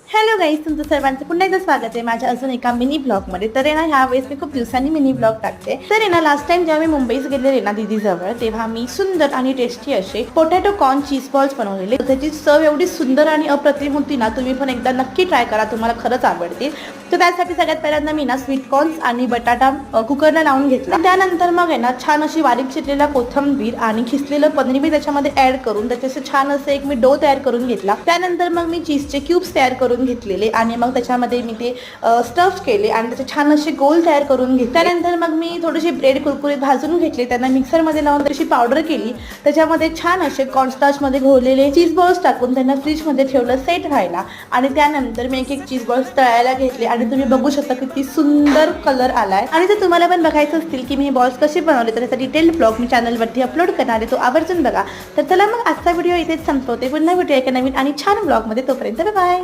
Hello guys, तुमचं सर्वांचं पुन्हा एकदा स्वागत आहे माझ्या अजून एका मिनी ब्लॉगमध्ये. तर आहे ना, ह्या वेळेस मी खूप दिवसांनी मिनी ब्लॉग टाकते. तर आहे ना, लास्ट टाइम जेव्हा मी मुंबईत गेलेले ना दीदीजवळ, तेव्हा मी सुंदर आणि टेस्टी असे पोटॅटो कॉर्न चीज बॉल्स बनवलेले. त्याची चव एवढी सुंदर आणि अप्रतिम होती ना, तुम्ही पण एकदा नक्की ट्राय करा, तुम्हाला खरंच आवडतील. तर त्यासाठी सगळ्यात पहिल्यांदा मी ना स्वीट कॉर्न्स आणि बटाटा कुकरला लावून घेतला. त्यानंतर मग आहे ना, छान अशी बारीक चिरलेला कोथिंबीर आणि खिसलेलं पनीर मी त्याच्यामध्ये ऍड करून त्याचे छान असे एक मी डो तयार करून घेतला. त्यानंतर मग मी चीजचे क्यूब्स तयार करून घेतलेले आणि मग त्याच्यामध्ये मी ते स्टफ केले आणि त्याचे छान असे गोल तयार करून घेतले. त्यानंतर मग मी थोडेसे ब्रेड कुरकुरीत भाजून घेतले, त्यांना मिक्सरमध्ये लावून तशी पावडर केली. त्याच्यामध्ये छान असे कॉर्नस्टार्चमध्ये घोळलेले चीज बॉल्स टाकून त्यांना फ्रीजमध्ये ठेवलं सेट व्हायला. आणि त्यानंतर मी एक चीज बॉल्स तळायला घेतले आणि तुम्ही बघू शकता किती सुंदर कलर आलाय. आणि जर तुम्हाला पण बघायचं असतील की मी हे बॉल्स कसे बनवले, तर त्याचा डिटेल्ड ब्लॉग मी चॅनलवरती अपलोड करणार आहे, तो आवर्जून बघा. तर चला मग आजचा व्हिडिओ इथेच संपवते. पुन्हा भेटूया एका नवीन आणि छान ब्लॉगमध्ये. तोपर्यंत बाय.